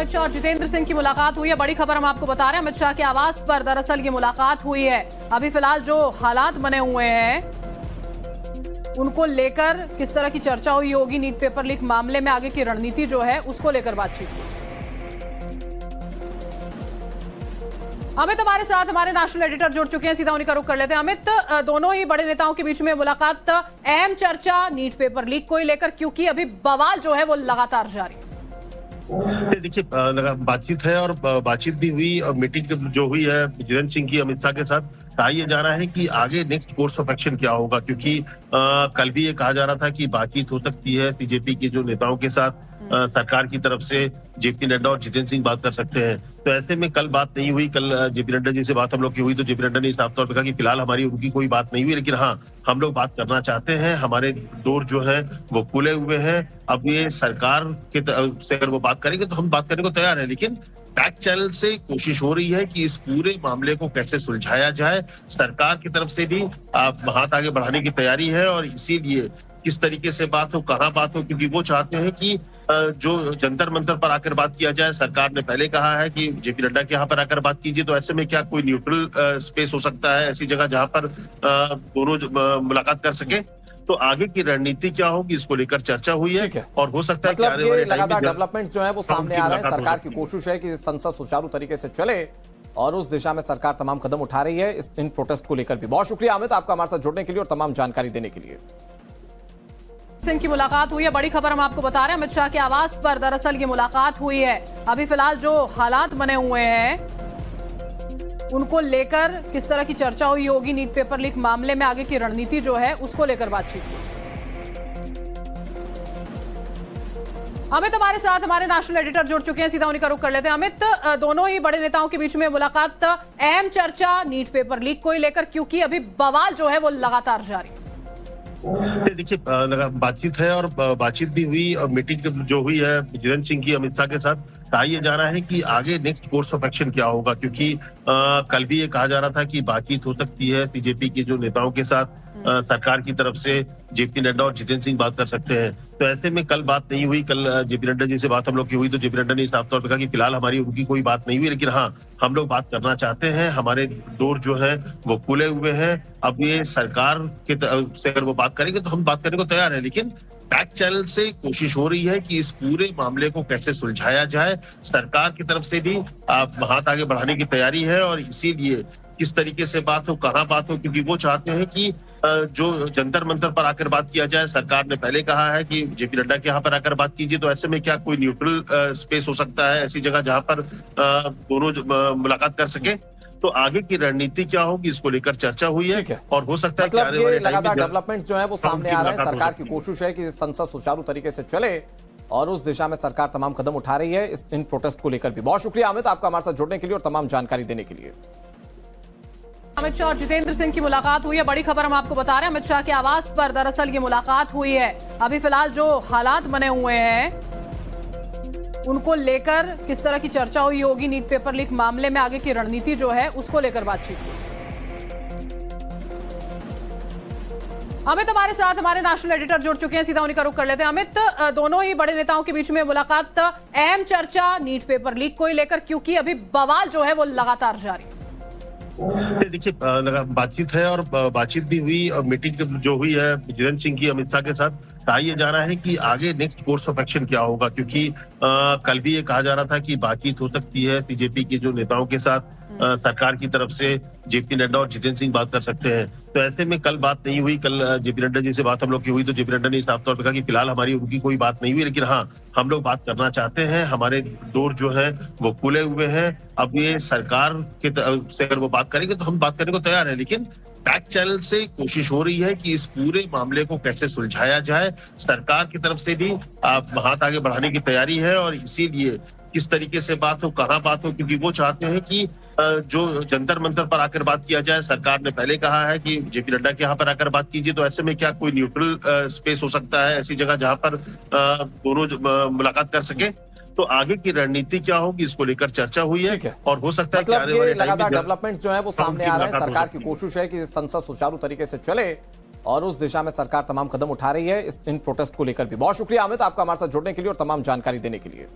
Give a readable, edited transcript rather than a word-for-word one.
अमित शाह और जितेंद्र सिंह की मुलाकात हुई है। बड़ी खबर हम आपको बता रहे हैं, अमित शाह के आवास पर दरअसल ये मुलाकात हुई है। अभी फिलहाल जो हालात बने हुए हैं उनको लेकर किस तरह की चर्चा हुई होगी, नीट पेपर लीक मामले में आगे की रणनीति जो है उसको लेकर बातचीत हुई। अमित हमारे साथ हमारे नेशनल एडिटर जुड़ चुके हैं, सीधा उन्हीं का रुख कर लेते हैं। अमित, दोनों ही बड़े नेताओं के बीच में मुलाकात, अहम चर्चा नीट पेपर लीक को लेकर, क्योंकि अभी बवाल जो है वो लगातार जारी है। देखिए, बातचीत है और बातचीत भी हुई और मीटिंग जो हुई है जितेंद्र सिंह की अमित शाह के साथ, कहा यह जा रहा है कि आगे नेक्स्ट कोर्स ऑफ एक्शन क्या होगा, क्योंकि कल भी ये कहा जा रहा था कि बातचीत हो सकती है बीजेपी के जो नेताओं के साथ, सरकार की तरफ से जेपी नड्डा और जितेंद्र सिंह बात कर सकते हैं। तो ऐसे में कल बात नहीं हुई। कल जेपी नड्डा जी से बात हम लोग की हुई तो जेपी नड्डा ने साफ तौर पर कहा कि फिलहाल हमारी उनकी कोई बात नहीं हुई, लेकिन हाँ, हम लोग बात करना चाहते हैं, हमारे डोर जो है वो खुले हुए हैं। अब ये सरकार के से अगर वो बात करेंगे तो हम बात करने को तैयार है, लेकिन बैक चैनल से कोशिश हो रही है कि इस पूरे मामले को कैसे सुलझाया जाए। सरकार की तरफ से भी हाथ आगे बढ़ाने की तैयारी है और इसीलिए किस तरीके से बात हो, कहाँ बात हो, क्योंकि वो चाहते हैं कि जो जंतर मंतर पर आकर बात किया जाए। सरकार ने पहले कहा है कि जेपी नड्डा के यहाँ पर आकर बात कीजिए, तो ऐसे में क्या कोई न्यूट्रल स्पेस हो सकता है, ऐसी जगह जहां पर दोनों मुलाकात कर सके। तो आगे की रणनीति क्या होगी, इसको लेकर चर्चा हुई है और हो सकता है कि आने वाले लगातार डेवलपमेंट्स जो है वो सामने आ रहे हैं। सरकार की कोशिश है कि संसद सुचारू तरीके से चले और उस दिशा में सरकार तमाम कदम उठा रही है इन प्रोटेस्ट को लेकर भी। बहुत शुक्रिया अमित, आपका हमारे साथ जुड़ने के लिए और तमाम जानकारी देने के लिए। सिंह की मुलाकात हुई है। बड़ी खबर हम आपको बता रहे हैं, अमित शाह के आवास पर दरअसल ये मुलाकात हुई है। अभी फिलहाल जो हालात बने हुए हैं उनको लेकर किस तरह की चर्चा हुई होगी, नीट पेपर लीक मामले में आगे की रणनीति जो है उसको लेकर बातचीत हुई। अमित हमारे साथ हमारे नेशनल एडिटर जुड़ चुके हैं, सीधा उन्हीं का रुख कर लेते हैं। अमित, दोनों ही बड़े नेताओं के बीच में मुलाकात, अहम चर्चा नीट पेपर लीक को लेकर, क्योंकि अभी बवाल जो है वो लगातार जारी है। देखिए, बातचीत है और बातचीत भी हुई और मीटिंग जो हुई है जितेंद्र सिंह की अमित शाह के साथ, कहा यह जा रहा है कि आगे नेक्स्ट कोर्स ऑफ एक्शन क्या होगा, क्योंकि कल भी ये कहा जा रहा था कि बातचीत हो सकती है बीजेपी के जो नेताओं के साथ, सरकार की तरफ से जेपी नड्डा और जितेंद्र सिंह बात कर सकते हैं। तो ऐसे में कल बात नहीं हुई। कल जेपी नड्डा जी से बात हम लोग की हुई तो जेपी नड्डा ने साफ तौर पर कहा कि फिलहाल हमारी उनकी कोई बात नहीं हुई, लेकिन हाँ, हम लोग बात करना चाहते हैं, हमारे डोर जो है वो खुले हुए हैं। अब ये सरकार के से अगर वो बात करेंगे तो हम बात करने को तैयार है, लेकिन बैक चैनल से कोशिश हो रही है कि इस पूरे मामले को कैसे सुलझाया जाए। सरकार की तरफ से भी हाथ आगे बढ़ाने की तैयारी है और इसीलिए किस तरीके से बात हो, कहाँ बात हो, क्योंकि वो चाहते हैं कि जो जंतर मंतर पर आकर बात किया जाए। सरकार ने पहले कहा है कि जेपी नड्डा के यहाँ पर आकर बात कीजिए, तो ऐसे में क्या कोई न्यूट्रल स्पेस हो सकता है, ऐसी जगह जहां पर दोनों मुलाकात कर सके। तो आगे की रणनीति क्या होगी, इसको लेकर चर्चा हुई है और हो सकता है कि आने वाले लगातार डेवलपमेंट्स जो है वो सामने आ रहे हैं। सरकार की कोशिश है कि संसद सुचारू तरीके से चले और उस दिशा में सरकार तमाम कदम उठा रही है इन प्रोटेस्ट को लेकर भी। बहुत शुक्रिया अमित, आपका हमारे साथ जुड़ने के लिए और तमाम जानकारी देने के लिए। अमित शाह और जितेंद्र सिंह की मुलाकात हुई है। बड़ी खबर हम आपको बता रहे हैं, अमित शाह के आवास पर दरअसल ये मुलाकात हुई है। अभी फिलहाल जो हालात बने हुए हैं उनको लेकर किस तरह की चर्चा हुई होगी, नीट पेपर लीक मामले में आगे की रणनीति जो है उसको लेकर बातचीत हुई। अमित हमारे साथ हमारे नेशनल एडिटर जुड़ चुके हैं, सीधा उन्हीं का रुख कर लेते हैं। अमित, दोनों ही बड़े नेताओं के बीच में मुलाकात, अहम चर्चा नीट पेपर लीक को लेकर, क्योंकि अभी बवाल जो है वो लगातार जारी है। देखिए, बातचीत है और बातचीत भी हुई और मीटिंग जो हुई है जितेंद्र सिंह की अमित शाह के साथ, कहा यह जा रहा है कि आगे नेक्स्ट कोर्स ऑफ एक्शन क्या होगा, क्योंकि कल भी ये कहा जा रहा था कि बातचीत हो सकती है बीजेपी के जो नेताओं के साथ, सरकार की तरफ से जेपी नड्डा और जितेंद्र सिंह बात कर सकते हैं। तो ऐसे में कल बात नहीं हुई। कल जेपी नड्डा जी से बात हम लोग की हुई तो जेपी नड्डा ने साफ तौर पर कहा कि फिलहाल हमारी उनकी कोई बात नहीं हुई, लेकिन हाँ, हम लोग बात करना चाहते हैं, हमारे डोर जो है वो खुले हुए हैं। अब ये सरकार के से अगर वो बात करेंगे तो हम बात करने को तैयार है, लेकिन बैक चैनल से कोशिश हो रही है कि इस पूरे मामले को कैसे सुलझाया जाए। सरकार की तरफ से भी हाथ आगे बढ़ाने की तैयारी है और इसीलिए किस तरीके से बात हो, कहाँ बात हो, क्योंकि वो चाहते हैं कि जो जंतर मंतर पर आकर बात किया जाए। सरकार ने पहले कहा है कि जेपी नड्डा के यहाँ पर आकर बात कीजिए, तो ऐसे में क्या कोई न्यूट्रल स्पेस हो सकता है, ऐसी जगह जहां पर दोनों मुलाकात कर सके। तो आगे की रणनीति क्या होगी, इसको लेकर चर्चा हुई है और हो सकता है कि आने वाले लगातार डेवलपमेंट्स जो है वो सामने आ रहे हैं। सरकार की कोशिश है कि संसद सुचारू तरीके से चले और उस दिशा में सरकार तमाम कदम उठा रही है इन प्रोटेस्ट को लेकर भी। बहुत शुक्रिया अमित, आपका हमारे साथ जुड़ने के लिए और तमाम जानकारी देने के लिए।